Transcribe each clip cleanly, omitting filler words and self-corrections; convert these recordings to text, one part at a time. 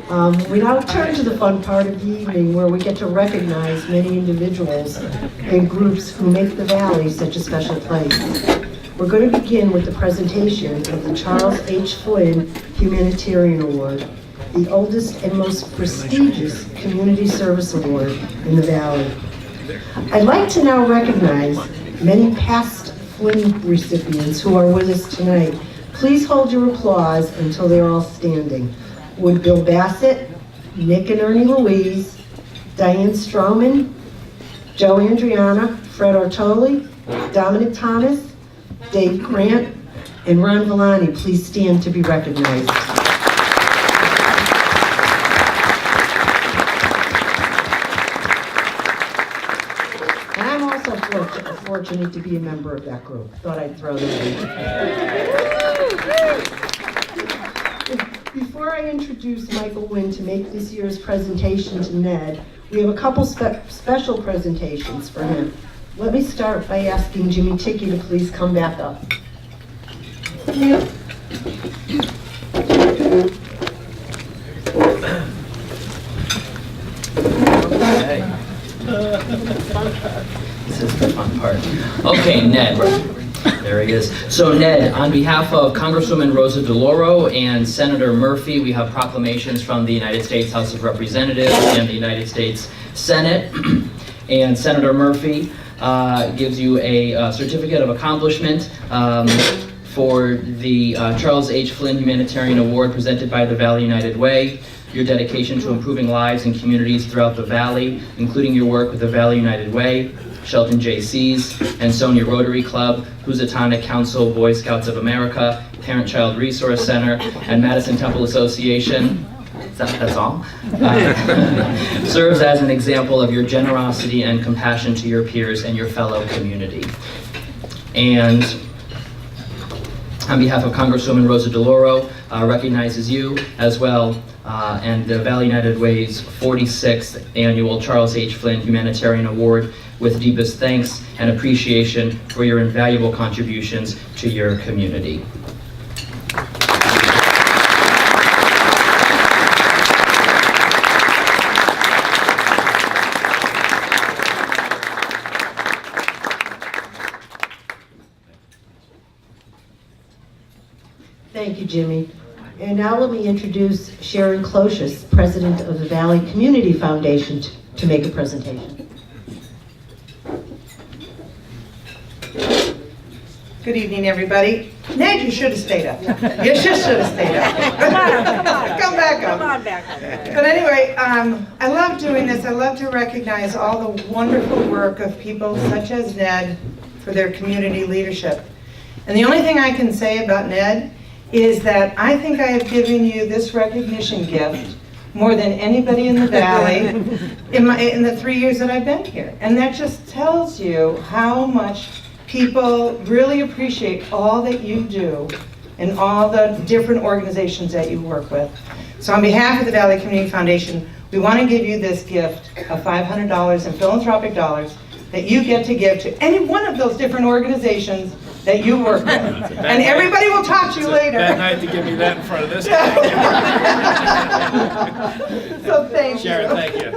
We now turn to the fun part of the evening where we get to recognize many individuals and groups who make the Valley such a special place. We're going to begin with the presentation of the Charles H. Flynn Humanitarian Award, the oldest and most prestigious community service award in the Valley. I'd like to now recognize many past Flynn recipients who are with us tonight. Please hold your applause until they're all standing. Would Bill Bassett, Nick and Ernie Louise, Diane Stroman, Joe Andriana, Fred Ortoli, Dominic Thomas, Dave Grant, and Ron Villani please stand to be recognized. And I'm also fortunate to be a member of that group. Thought I'd throw that in. Before I introduce Michael Wynn to make this year's presentation to Ned, we have a couple special presentations for him. Let me start by asking Jimmy Tickey to please come back up. Okay. This is the fun part. Okay, Ned. There he is. So Ned, on behalf of Congresswoman Rosa DeLauro and Senator Murphy, we have proclamations from the United States House of Representatives and the United States Senate. And Senator Murphy gives you a certificate of accomplishment for the Charles H. Flynn Humanitarian Award presented by the Valley United Way. Your dedication to improving lives and communities throughout the Valley, including your work with the Valley United Way, Shelton J.C.'s, and Sonia Rotary Club, Housatonic Council, Boy Scouts of America, Parent-Child Resource Center, and Madison Temple Association. That's all. Serves as an example of your generosity and compassion to your peers and your fellow community. And on behalf of Congresswoman Rosa DeLauro, recognizes you as well, and the Valley United Way's 46th Annual Charles H. Flynn Humanitarian Award with deepest thanks and appreciation for your invaluable contributions to your community. Thank you, Jimmy. And now let me introduce Sharon Closius, President of the Valley Community Foundation, to make a presentation. Good evening, everybody. Ned, you should have stayed up. You should have stayed up. Come back up. Come on back. But anyway, I love doing this. I love to recognize all the wonderful work of people such as Ned for their community leadership. And the only thing I can say about Ned is that I think I have given you this recognition gift more than anybody in the Valley in the 3 years that I've been here. And that just tells you how much people really appreciate all that you do and all the different organizations that you work with. So on behalf of the Valley Community Foundation, we want to give you this gift of $500 in philanthropic dollars that you get to give to any one of those different organizations that you work with. And everybody will talk to you later. Bad night to give me that in front of this guy. So thank you. Sharon, thank you.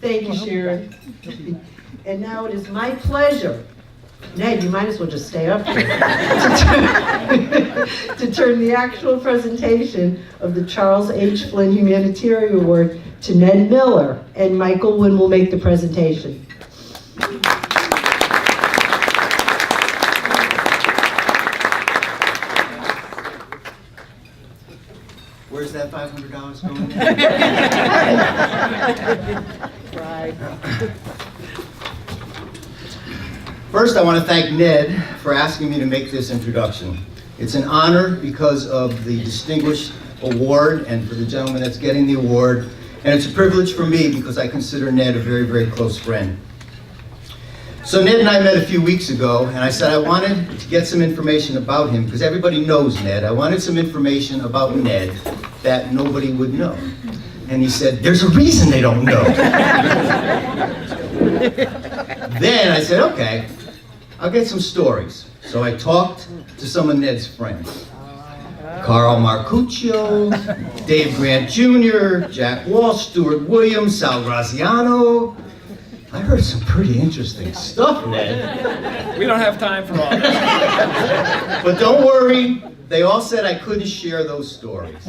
Thank you, Sharon. And now it is my pleasure, Ned, you might as well just stay up here, to turn the actual presentation of the Charles H. Flynn Humanitarian Award to Ned Miller, and Michael Wynn will make the presentation. Where's that $500 going? Right. First, I want to thank Ned for asking me to make this introduction. It's an honor because of the distinguished award and for the gentleman that's getting the award. And it's a privilege for me because I consider Ned a very, very close friend. So Ned and I met a few weeks ago, and I said I wanted to get some information about him because everybody knows Ned. I wanted some information about Ned that nobody would know. And he said, there's a reason they don't know. Then I said, okay, I'll get some stories. So I talked to some of Ned's friends. Carl Marcuccio, Dave Grant Jr., Jack Walsh, Stuart Williams, Sal Graziano. I heard some pretty interesting stuff, Ned. We don't have time for all that. But don't worry, they all said I couldn't share those stories.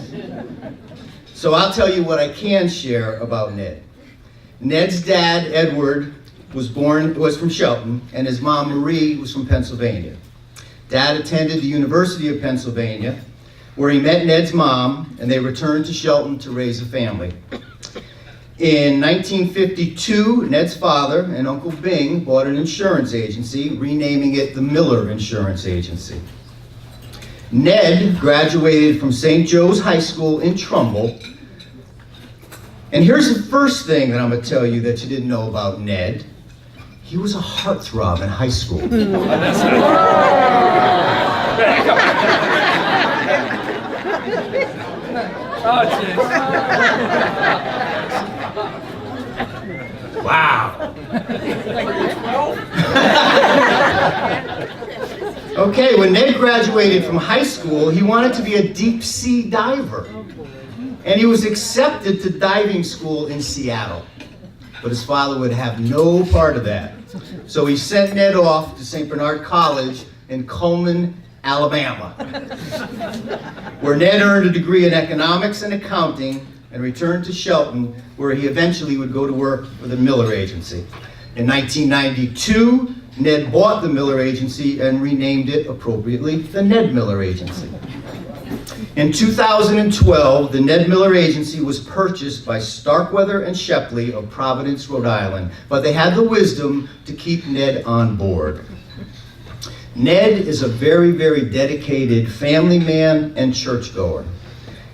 So I'll tell you what I can share about Ned. Ned's dad, Edward, was from Shelton, and his mom, Marie, was from Pennsylvania. Dad attended the University of Pennsylvania, where he met Ned's mom, and they returned to Shelton to raise a family. In 1952, Ned's father and Uncle Bing bought an insurance agency, renaming it the Miller Insurance Agency. Ned graduated from St. Joe's High School in Trumbull. And here's the first thing that I'm going to tell you that you didn't know about Ned. He was a heartthrob in high school. Oh, jeez. Wow. Okay, when Ned graduated from high school, he wanted to be a deep sea diver. And he was accepted to diving school in Seattle. But his father would have no part of that. So he sent Ned off to St. Bernard College in Cullman, Alabama, where Ned earned a degree in economics and accounting and returned to Shelton, where he eventually would go to work for the Miller Agency. In 1992, Ned bought the Miller Agency and renamed it appropriately the Ned Miller Agency. In 2012, the Ned Miller Agency was purchased by Starkweather and Shepley of Providence, Rhode Island, but they had the wisdom to keep Ned on board. Ned is a very, very dedicated family man and churchgoer.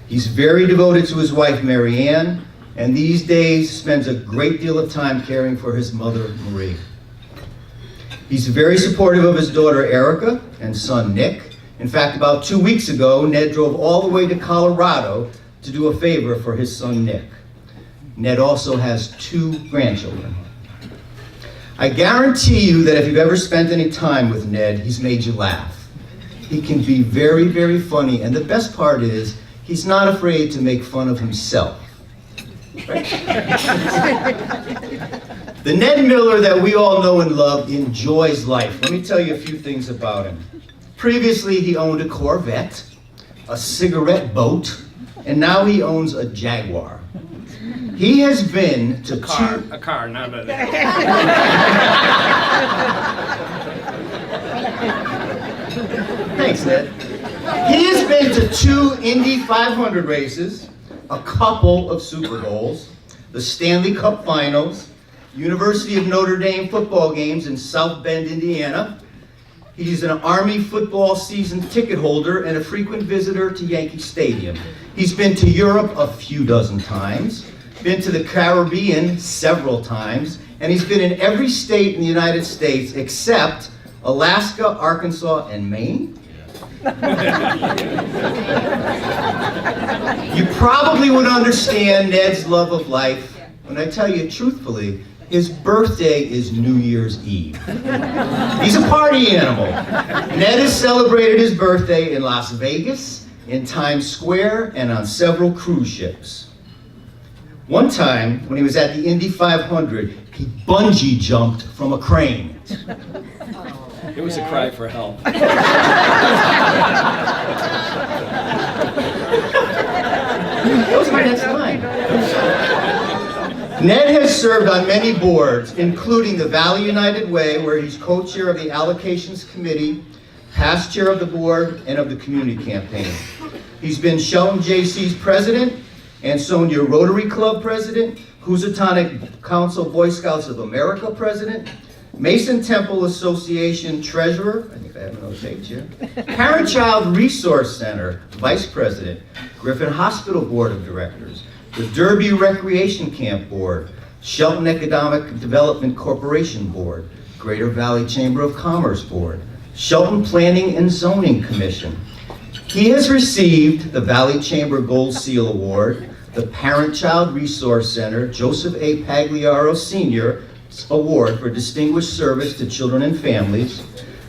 He's very devoted to his wife, Mary Ann, and these days spends a great deal of time caring for his mother, Marie. He's very supportive of his daughter, Erica, and son, Nick. In fact, about 2 weeks ago, Ned drove all the way to Colorado to do a favor for his son, Nick. Ned also has 2 grandchildren. I guarantee you that if you've ever spent any time with Ned, he's made you laugh. He can be very, very funny, and the best part is, he's not afraid to make fun of himself. Right? The Ned Miller that we all know and love enjoys life. Let me tell you a few things about him. Previously, he owned a Corvette, a cigarette boat, and now he owns a Jaguar. He has been to A car, not a... Thanks, Ned. He has been to 2 Indy 500 races, a couple of Super Bowls, the Stanley Cup Finals, University of Notre Dame football games in South Bend, Indiana. He's an Army football season ticket holder and a frequent visitor to Yankee Stadium. He's been to Europe a few dozen times, been to the Caribbean several times, and he's been in every state in the United States except Alaska, Arkansas, and Maine. You probably would understand Ned's love of life when I tell you truthfully, his birthday is New Year's Eve. He's a party animal. Ned has celebrated his birthday in Las Vegas, in Times Square, and on several cruise ships. One time, when he was at the Indy 500, he bungee jumped from a crane. It was a cry for help. That was my next line. Ned has served on many boards, including the Valley United Way, where he's co-chair of the Allocations Committee, past chair of the board, and of the Community Campaign. He's been Shelton JC's president, Ansonia Rotary Club president, Housatonic Council Boy Scouts of America president, Mason Temple Association treasurer, I think I have another page here, Parent-Child Resource Center vice president, Griffin Hospital Board of Directors, the Derby Recreation Camp Board, Shelton Economic Development Corporation Board, Greater Valley Chamber of Commerce Board, Shelton Planning and Zoning Commission. He has received the Valley Chamber Gold Seal Award, the Parent-Child Resource Center, Joseph A. Pagliaro Sr., Award for Distinguished Service to Children and Families,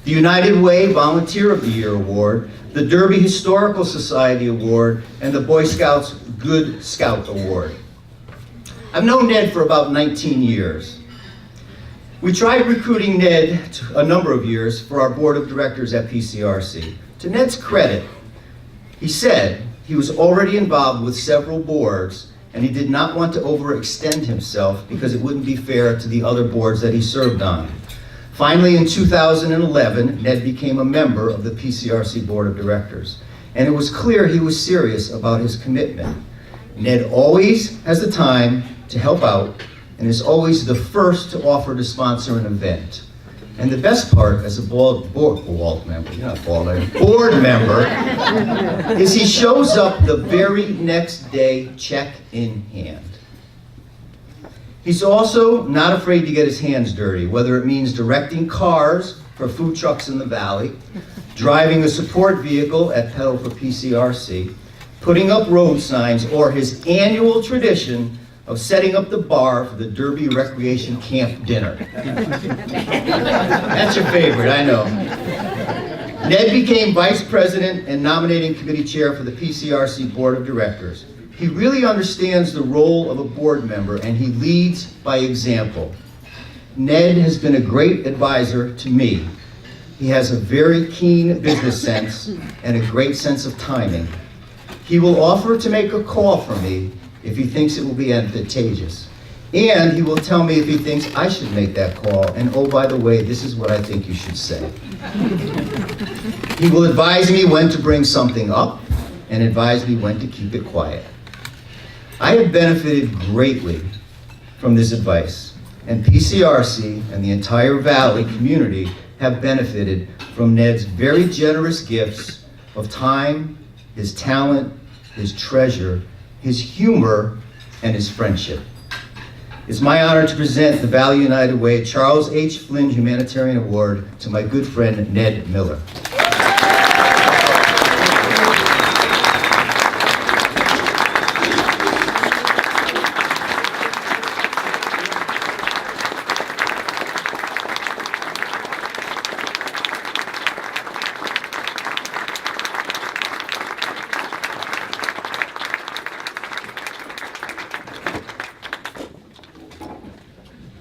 the United Way Volunteer of the Year Award, the Derby Historical Society Award, and the Boy Scouts Good Scout Award. I've known Ned for about 19 years. We tried recruiting Ned a number of years for our board of directors at PCRC. To Ned's credit, he said he was already involved with several boards and he did not want to overextend himself because it wouldn't be fair to the other boards that he served on. Finally, in 2011, Ned became a member of the PCRC Board of Directors, and it was clear he was serious about his commitment. Ned always has the time to help out and is always the first to offer to sponsor an event. And the best part as a board member is he shows up the very next day, check in hand. He's also not afraid to get his hands dirty, whether it means directing cars for food trucks in the valley, driving a support vehicle at Pedal for PCRC, putting up road signs, or his annual tradition of setting up the bar for the Derby Recreation Camp dinner. That's your favorite, I know. Ned became vice president and nominating committee chair for the PCRC Board of Directors. He really understands the role of a board member and he leads by example. Ned has been a great advisor to me. He has a very keen business sense and a great sense of timing. He will offer to make a call for me if he thinks it will be advantageous. And he will tell me if he thinks I should make that call, and oh, by the way, this is what I think you should say. He will advise me when to bring something up and advise me when to keep it quiet. I have benefited greatly from this advice, and PCRC and the entire Valley community have benefited from Ned's very generous gifts of time, his talent, his treasure, his humor, and his friendship. It's my honor to present the Valley United Way Charles H. Flynn Humanitarian Award to my good friend Ned Miller.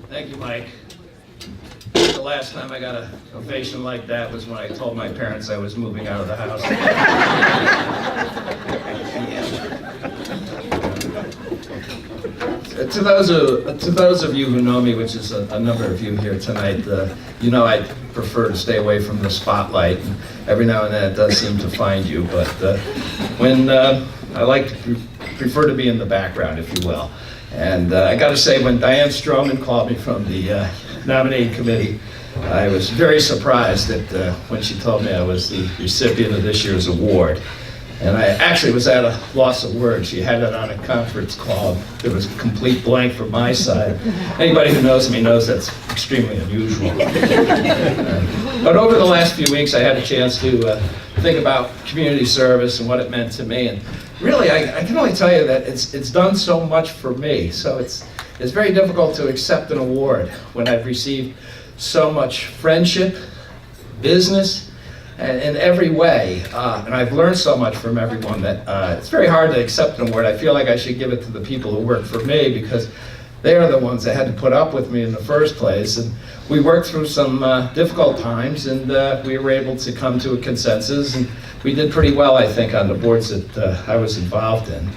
Thank you, Mike. The last time I got an ovation like that was when I told my parents I was moving out of the house. To those of you who know me, which is a number of you here tonight, you know I prefer to stay away from the spotlight. And every now and then it does seem to find you, but when I like to prefer to be in the background, if you will. And I got to say, when Diane Stroman called me from the nominating committee, I was very surprised that when she told me I was the recipient of this year's award. And I actually was at a loss of words. She had it on a conference call. There was a complete blank from my side. Anybody who knows me knows that's extremely unusual. But over the last few weeks, I had a chance to think about community service and what it meant to me. And really, I can only tell you that it's done so much for me. So it's very difficult to accept an award when I've received so much friendship, business, and in every way, and I've learned so much from everyone that it's very hard to accept an award. I feel like I should give it to the people who work for me because they are the ones that had to put up with me in the first place. And we worked through some difficult times, and we were able to come to a consensus, and we did pretty well, I think, on the boards that I was involved in.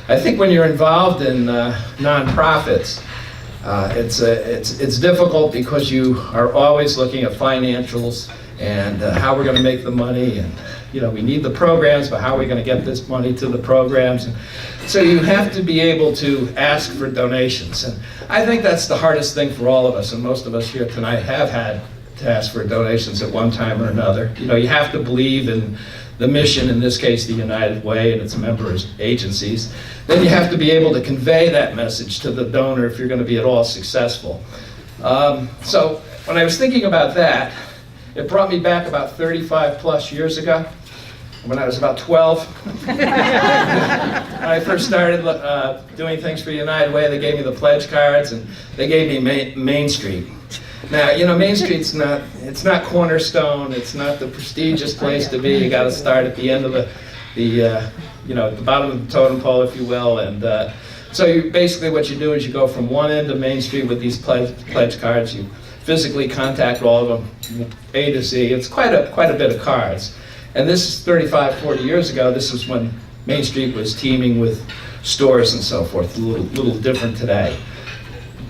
I think when you're involved in nonprofits, it's difficult because you are always looking at financials and how we're going to make the money, and we need the programs, but how are we going to get this money to the programs? And so you have to be able to ask for donations, and I think that's the hardest thing for all of us, and most of us here tonight have had to ask for donations at one time or another. You have to believe in the mission, in this case the United Way and its member agencies. Then you have to be able to convey that message to the donor if you're going to be at all successful. So when I was thinking about that, it brought me back about 35 plus years ago. when I was about 12. When I first started doing things for United Way, they gave me the pledge cards, and they gave me Main Street. Now, you know, Main Street's it's not Cornerstone, it's not the prestigious place to be. You got to start at the end of you know, at the bottom of the totem pole, if you will. And so basically what you do is you go from one end of Main Street with these pledge cards. You physically contact all of them, A to Z. It's quite a bit of cards. And this is 35, 40 years ago. This is when Main Street was teeming with stores and so forth, a little different today.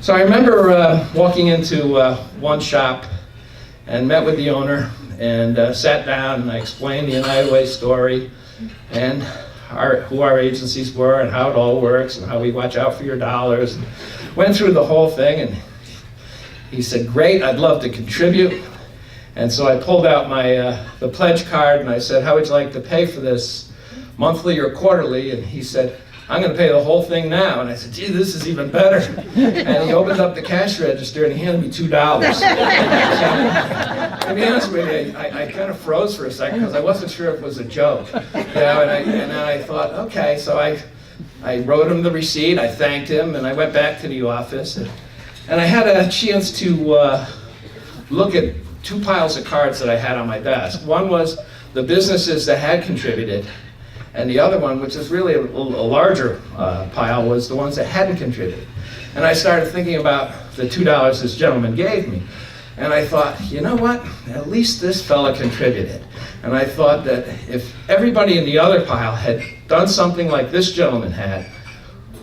So I remember walking into one shop and met with the owner and sat down, and I explained the United Way story and who our agencies were and how it all works and how we watch out for your dollars. And went through the whole thing, and he said, "Great, I'd love to contribute." And so I pulled out my the pledge card, and I said, "How would you like to pay for this, monthly or quarterly?" And he said, "I'm going to pay the whole thing now." And I said, "Gee, this is even better." And he opened up the cash register and he handed me $2. So, to be honest with you, I kind of froze for a second because I wasn't sure if it was a joke. You know, and then I thought, okay, so I wrote him the receipt, I thanked him, and I went back to the office. And I had a chance to look at two piles of cards that I had on my desk. One was the businesses that had contributed, and the other one, which is really a larger pile, was the ones that hadn't contributed. And I started thinking about the $2 this gentleman gave me. And I thought, you know what, at least this fella contributed. And I thought that if everybody in the other pile had done something like this gentleman had,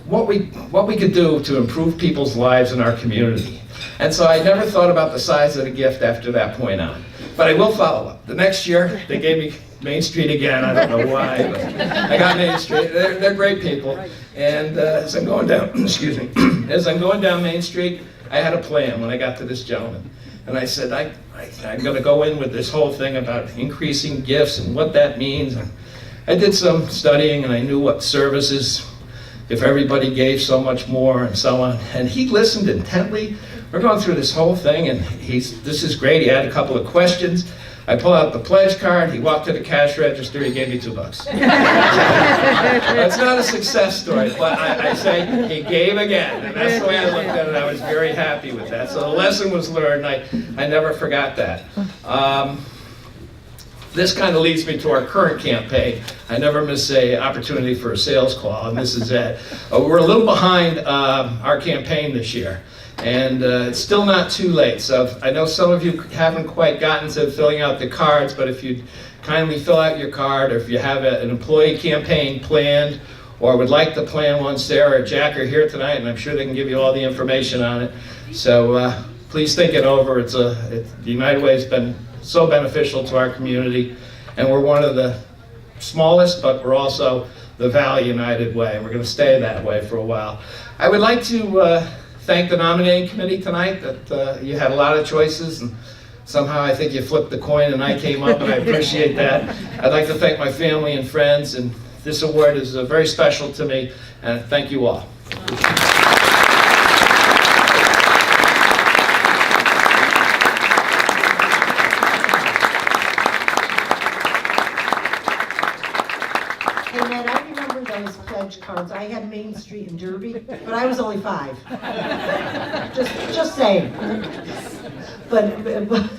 what we could do to improve people's lives in our community. And so I never thought about the size of the gift after that point on. But I will follow up. The next year, they gave me Main Street again. I don't know why, but I got Main Street. They're great people. And as I'm going down, excuse me, as I'm going down Main Street, I had a plan when I got to this gentleman. And I said, I'm going to go in with this whole thing about increasing gifts and what that means. And I did some studying, and I knew what services, if everybody gave so much more and so on. And he listened intently. We're going through this whole thing, and this is great. He had a couple of questions. I pull out the pledge card. He walked to the cash register. He gave me $2. That's not a success story, but I say he gave again, and that's the way I looked at it. I was very happy with that. So the lesson was learned. I never forgot that. This kind of leads me to our current campaign. I never miss an opportunity for a sales call, and this is it. We're a little behind our campaign this year. And it's still not too late, so I know some of you haven't quite gotten to filling out the cards, but if you'd kindly fill out your card, or if you have an employee campaign planned, or would like to plan one, Sarah or Jack are here tonight, and I'm sure they can give you all the information on it. So please think it over. The United Way has been so beneficial to our community, and we're one of the smallest, but we're also the Valley United Way, and we're going to stay that way for a while. I would like to thank the nominating committee tonight. That you had a lot of choices, and somehow I think you flipped the coin and I came up, and I appreciate that. I'd like to thank my family and friends, and this award is very special to me, and thank you all. Hey, Ned, I remember those pledge cards. I had Main Street in Derby, but I was only 5. Just saying. But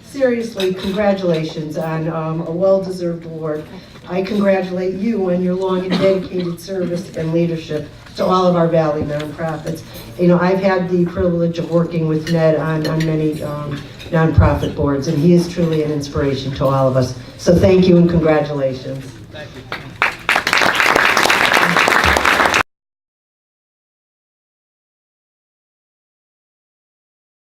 seriously, congratulations on a well-deserved award. I congratulate you on your long and dedicated service and leadership to all of our Valley nonprofits. You know, I've had the privilege of working with Ned on many nonprofit boards, and he is truly an inspiration to all of us. So thank you and congratulations. Thank you.